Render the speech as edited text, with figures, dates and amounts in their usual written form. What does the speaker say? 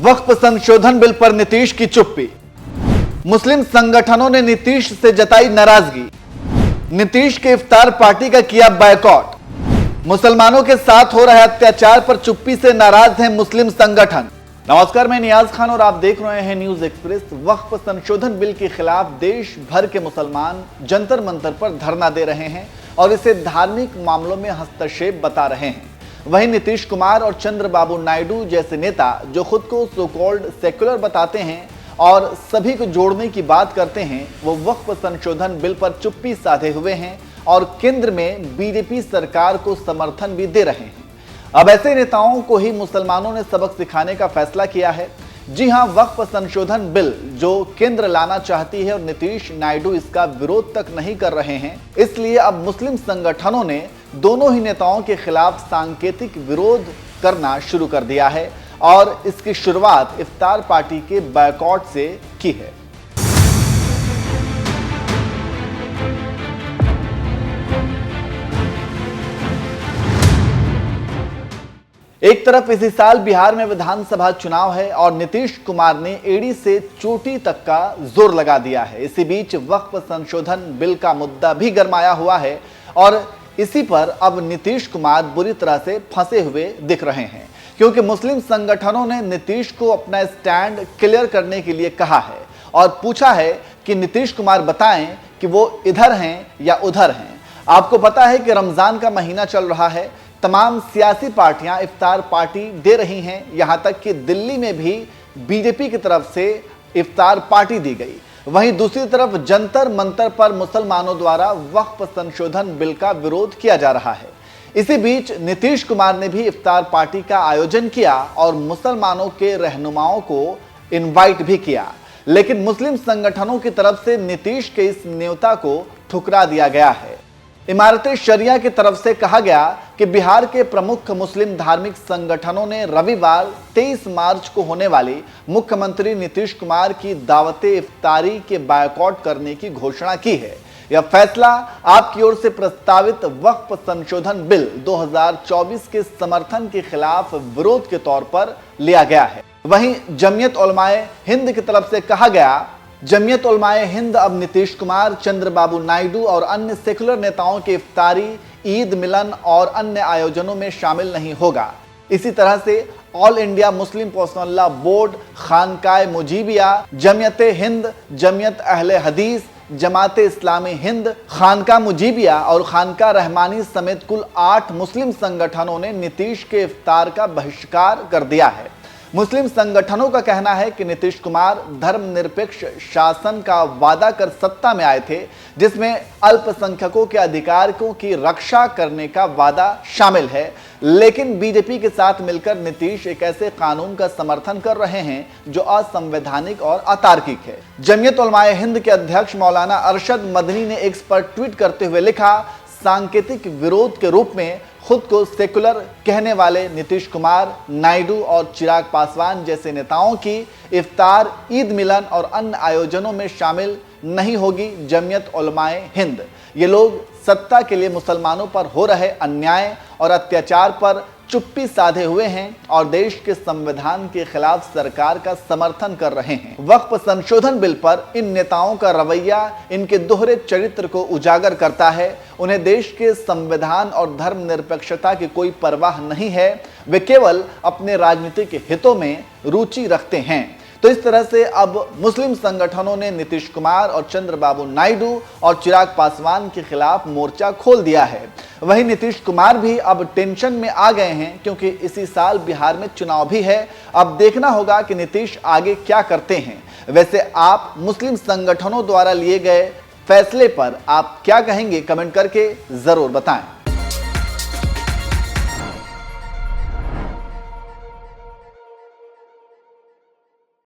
वक्फ संशोधन बिल पर नीतीश की चुप्पी। मुस्लिम संगठनों ने नीतीश से जताई नाराजगी। नीतीश के इफ्तार पार्टी का किया बायकॉट। मुसलमानों के साथ हो रहे अत्याचार पर चुप्पी से नाराज हैं मुस्लिम संगठन। नमस्कार, मैं नियाज खान और आप देख रहे हैं न्यूज एक्सप्रेस। वक्फ संशोधन बिल के खिलाफ देश भर के मुसलमान जंतर मंतर पर धरना दे रहे हैं और इसे धार्मिक मामलों में हस्तक्षेप बता रहे हैं। वहीं नीतीश कुमार और चंद्रबाबू नायडू जैसे नेता जो खुद को सो कॉल्ड सेक्युलर बताते हैं और सभी को जोड़ने की बात करते हैं, वो वक्फ संशोधन बिल पर चुप्पी साधे हुए हैं और केंद्र में बीजेपी सरकार को समर्थन भी दे रहे हैं। अब ऐसे नेताओं को ही मुसलमानों ने सबक सिखाने का फैसला किया है। जी हां, वक्फ संशोधन बिल जो केंद्र लाना चाहती है और नीतीश नायडू इसका विरोध तक नहीं कर रहे हैं, इसलिए अब मुस्लिम संगठनों ने दोनों ही नेताओं के खिलाफ सांकेतिक विरोध करना शुरू कर दिया है और इसकी शुरुआत इफ्तार पार्टी के बायकॉट से की है। एक तरफ इसी साल बिहार में विधानसभा चुनाव है और नीतीश कुमार ने एड़ी से चोटी तक का जोर लगा दिया है। इसी बीच वक्फ संशोधन बिल का मुद्दा भी गरमाया हुआ है और इसी पर अब नीतीश कुमार बुरी तरह से फंसे हुए दिख रहे हैं, क्योंकि मुस्लिम संगठनों ने नीतीश को अपना स्टैंड क्लियर करने के लिए कहा है और पूछा है कि नीतीश कुमार बताएं कि वो इधर हैं या उधर हैं। आपको पता है कि रमजान का महीना चल रहा है, तमाम सियासी पार्टियां इफ्तार पार्टी दे रही हैं, यहां तक कि दिल्ली में भी बीजेपी की तरफ से इफ्तार पार्टी दी गई। वहीं दूसरी तरफ जंतर मंतर पर मुसलमानों द्वारा वक्फ संशोधन बिल का विरोध किया जा रहा है। इसी बीच नीतीश कुमार ने भी इफ्तार पार्टी का आयोजन किया और मुसलमानों के रहनुमाओं को इनवाइट भी किया, लेकिन मुस्लिम संगठनों की तरफ से नीतीश के इस न्योता को ठुकरा दिया गया है। इमारत शरिया की तरफ से कहा गया कि बिहार के प्रमुख मुस्लिम धार्मिक संगठनों ने रविवार 23 मार्च को होने वाली मुख्यमंत्री नीतीश कुमार की दावते इफ्तारी के बायकॉट करने की घोषणा की है। यह फैसला आपकी ओर से प्रस्तावित वक्फ संशोधन बिल 2024 के समर्थन के खिलाफ विरोध के तौर पर लिया गया है। वहीं जमीयत उलमाए हिंद की तरफ से कहा गया, जमीयत उलमाए हिंद अब नीतीश कुमार, चंद्रबाबू नायडू और अन्य सेकुलर नेताओं के इफ्तारी, ईद मिलन और अन्य आयोजनों में शामिल नहीं होगा। इसी तरह से All India Muslim Personal Law Board, Khanqah Mujeebia, Jamiat Hind, Jamiat Ahle Hadees, Jamaat Islami Hind, खानका Mujibia और खानका रहमानी समेत कुल 8 मुस्लिम संगठनों ने नीतीश के इफ्तार का बहिष्कार कर दिया है। मुस्लिम संगठनों का कहना है कि नीतीश कुमार धर्मनिरपेक्ष शासन का वादा कर सत्ता में आए थे, जिसमें अल्पसंख्यकों के अधिकारों की रक्षा करने का वादा शामिल है, लेकिन बीजेपी के साथ मिलकर नीतीश एक ऐसे कानून का समर्थन कर रहे हैं जो असंवैधानिक और अतार्किक है। जमीयत उलमाए हिंद के अध्यक्ष मौलाना अरशद मदनी ने एक्स पर ट्वीट करते हुए लिखा, सांकेतिक विरोध के रूप में खुद को सेकुलर कहने वाले नीतीश कुमार, नायडू और चिराग पासवान जैसे नेताओं की इफ्तार, ईद मिलन और अन्य आयोजनों में शामिल नहीं होगी जमीयत उलमाए हिंद। ये लोग सत्ता के लिए मुसलमानों पर हो रहे अन्याय और अत्याचार पर चुप्पी साधे हुए हैं और देश के संविधान के खिलाफ सरकार का समर्थन कर रहे हैं। वक्फ संशोधन बिल पर इन नेताओं का रवैया इनके दोहरे चरित्र को उजागर करता है। उन्हें देश के संविधान और धर्मनिरपेक्षता की कोई परवाह नहीं है, वे केवल अपने राजनीतिक हितों में रुचि रखते हैं। तो इस तरह से अब मुस्लिम संगठनों ने नीतीश कुमार और चंद्रबाबू नायडू और चिराग पासवान के खिलाफ मोर्चा खोल दिया है। वहीं नीतीश कुमार भी अब टेंशन में आ गए हैं, क्योंकि इसी साल बिहार में चुनाव भी है। अब देखना होगा कि नीतीश आगे क्या करते हैं। वैसे आप मुस्लिम संगठनों द्वारा लिए गए फैसले पर आप क्या कहेंगे, कमेंट करके जरूर बताएं।